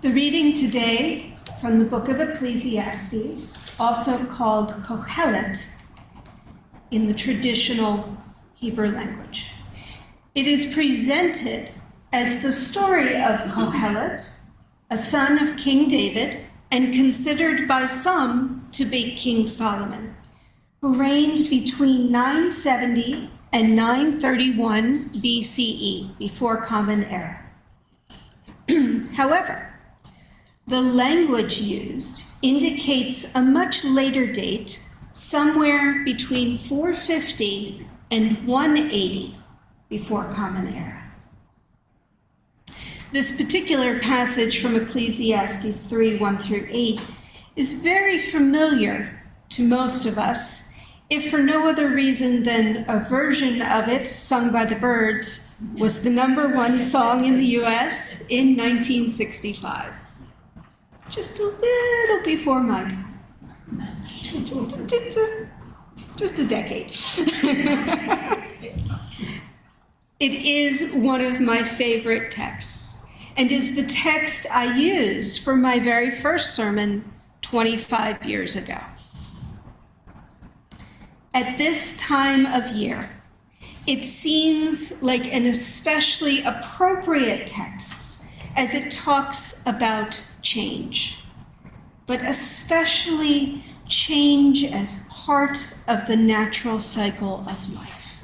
The reading today from the book of Ecclesiastes, also called Kohelet in the traditional Hebrew language. It is presented as the story of Kohelet, a son of King David, and considered by some to be King Solomon, who reigned between 970 and 931 BCE, before Common Era. However, the language used indicates a much later date, somewhere between 450 and 180 before Common Era. This particular passage from Ecclesiastes 3, 1 through 8 is very familiar to most of us, if for no other reason than a version of it sung by the Byrds was the #1 song in the US in 1965. Just a little before my time. Just a decade. It is one of my favorite texts, and is the text I used for my very first sermon 25 years ago. At this time of year, it seems like an especially appropriate text as it talks about change, but especially change as part of the natural cycle of life.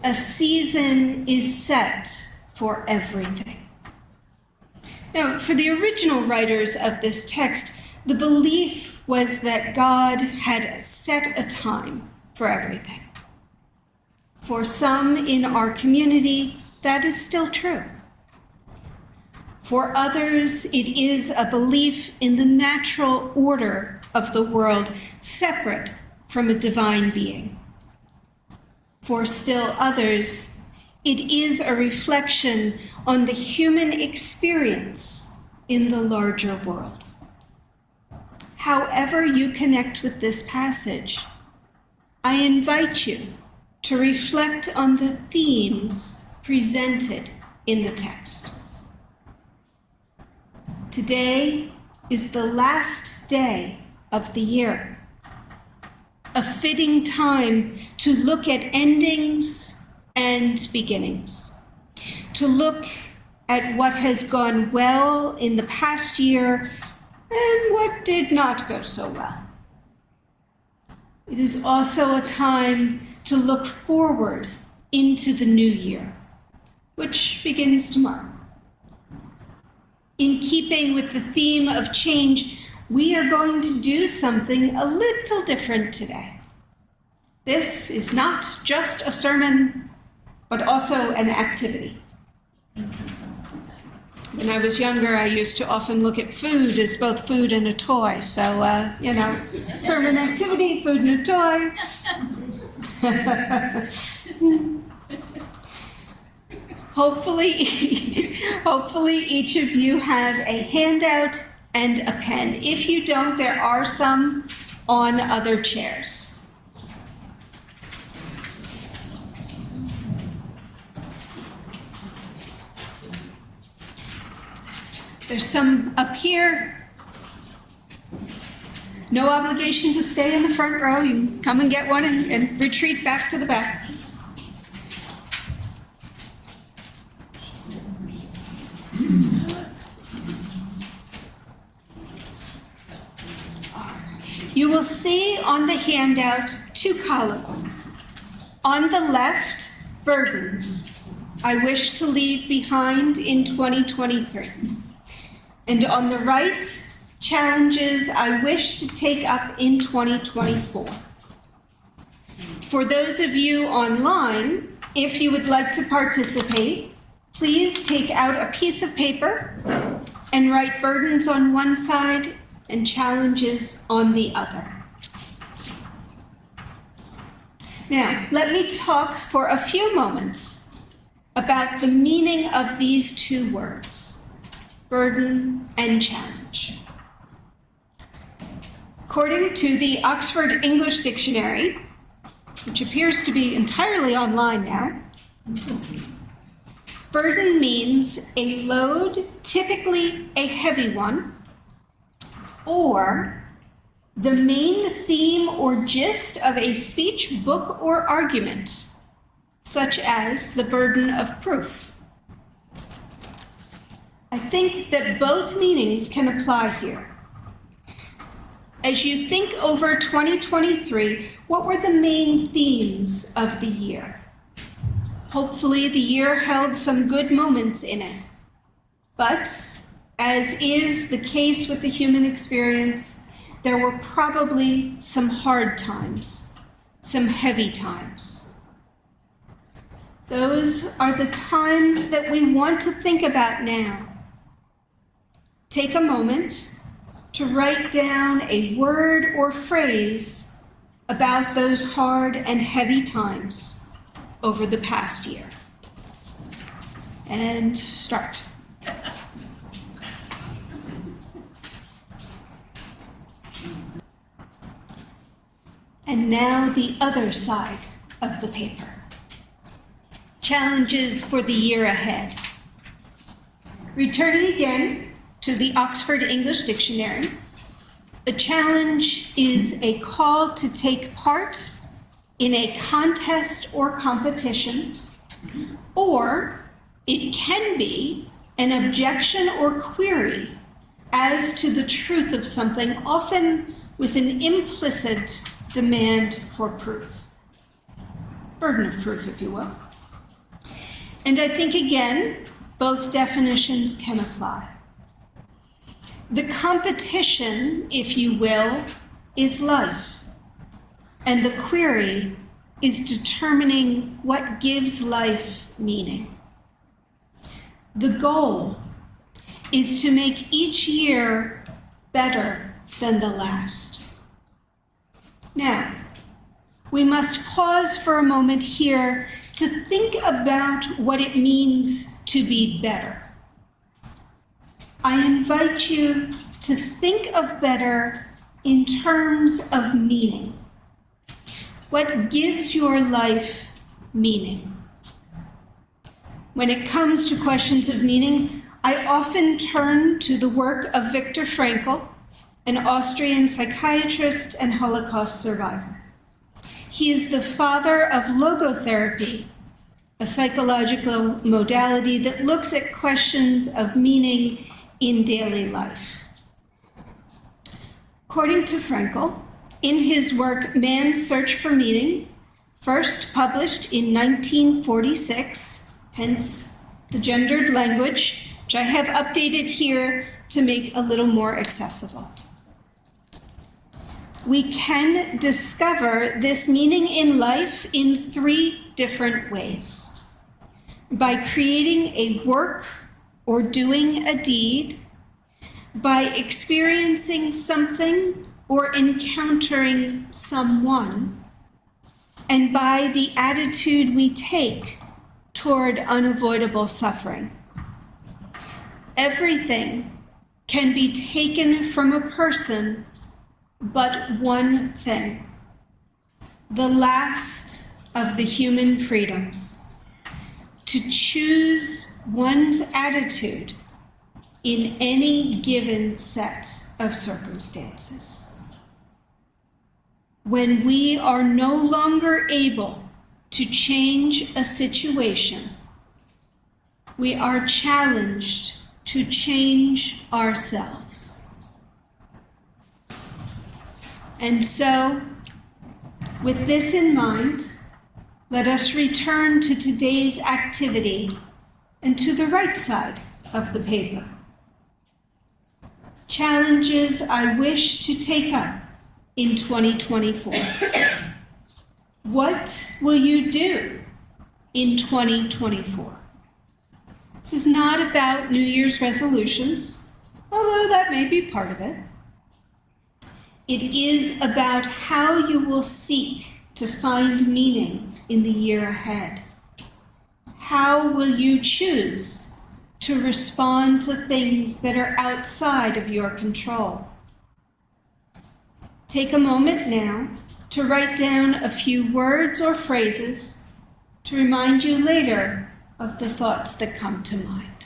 A season is set for everything. Now, for the original writers of this text, the belief was that God had set a time for everything. For some in our community, that is still true. For others, it is a belief in the natural order of the world, separate from a divine being. For still others, it is a reflection on the human experience in the larger world. However you connect with this passage, I invite you to reflect on the themes presented in the text. Today is the last day of the year, a fitting time to look at endings and beginnings, to look at what has gone well in the past year and what did not go so well. It is also a time to look forward into the new year, which begins tomorrow. In keeping with the theme of change, we are going to do something a little different today. This is not just a sermon, but also an activity. When I was younger, I used to often look at food as both food and a toy. So, sermon activity, food and a toy. Hopefully each of you have a handout and a pen. If you don't, there are some on other chairs. There's some up here. No obligation to stay in the front row. You can come and get one and retreat back to the back. You will see on the handout 2 columns. On the left, burdens I wish to leave behind in 2023. And on the right, challenges I wish to take up in 2024. For those of you online, if you would like to participate, please take out a piece of paper and write burdens on one side and challenges on the other. Now, let me talk for a few moments about the meaning of these 2 words, burden and challenge. According to the Oxford English Dictionary, which appears to be entirely online now, Burden means a load, typically a heavy one, or the main theme or gist of a speech, book, or argument, such as the burden of proof. I think that both meanings can apply here. As you think over 2023, what were the main themes of the year? Hopefully the year held some good moments in it. But, as is the case with the human experience, there were probably some hard times, some heavy times. Those are the times that we want to think about now. Take a moment to write down a word or phrase about those hard and heavy times over the past year. And start. And now the other side of the paper. Challenges for the year ahead. Returning again to the Oxford English Dictionary, the challenge is a call to take part in a contest or competition, or it can be an objection or query as to the truth of something, often with an implicit demand for proof. Burden of proof, if you will. And I think, again, both definitions can apply. The competition, if you will, is life. And the query is determining what gives life meaning. The goal is to make each year better than the last. Now, we must pause for a moment here to think about what it means to be better. I invite you to think of better in terms of meaning. What gives your life meaning? When it comes to questions of meaning, I often turn to the work of Viktor Frankl, an Austrian psychiatrist and Holocaust survivor. He is the father of logotherapy, a psychological modality that looks at questions of meaning in daily life. According to Frankl, in his work, Man's Search for Meaning, first published in 1946, hence the gendered language, which I have updated here to make a little more accessible. We can discover this meaning in life in 3 different ways. By creating a work or doing a deed, by experiencing something or encountering someone, and by the attitude we take toward unavoidable suffering. Everything can be taken from a person but one thing, the last of the human freedoms, to choose one's attitude in any given set of circumstances. When we are no longer able to change a situation, we are challenged to change ourselves. And so, with this in mind, let us return to today's activity and to the right side of the paper. Challenges I wish to take up in 2024. What will you do in 2024? This is not about New Year's resolutions, although that may be part of it. It is about how you will seek to find meaning in the year ahead. How will you choose to respond to things that are outside of your control? Take a moment now to write down a few words or phrases to remind you later of the thoughts that come to mind.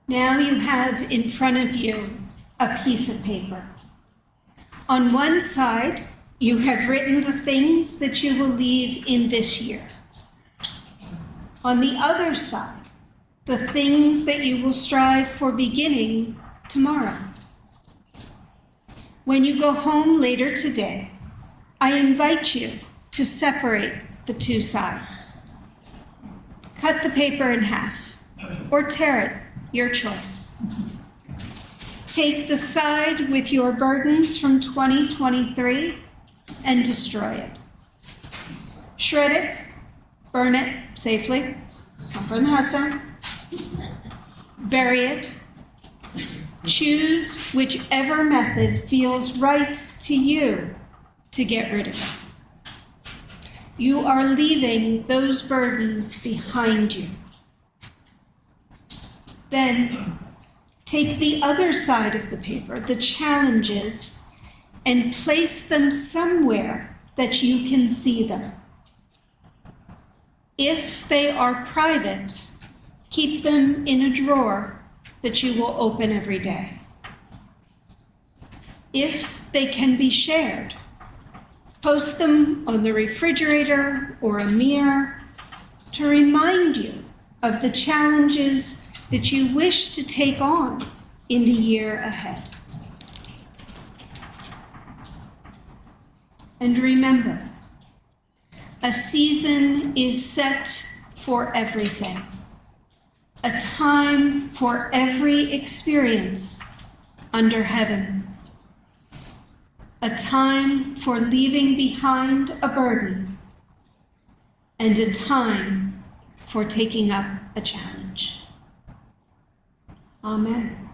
Now you have in front of you a piece of paper. On one side, you have written the things that you will leave in this year. On the other side, the things that you will strive for beginning tomorrow. When you go home later today, I invite you to separate the two sides. Cut the paper in half or tear it, your choice. Take the side with your burdens from 2023 and destroy it. Shred it, burn it safely, come from the house down, bury it. Choose whichever method feels right to you to get rid of it. You are leaving those burdens behind you. Then take the other side of the paper, the challenges, and place them somewhere that you can see them. If they are private, keep them in a drawer that you will open every day. If they can be shared, post them on the refrigerator or a mirror to remind you of the challenges that you wish to take on in the year ahead. And remember, a season is set for everything, a time for every experience under heaven, a time for leaving behind a burden, and a time for taking up a challenge. Amen.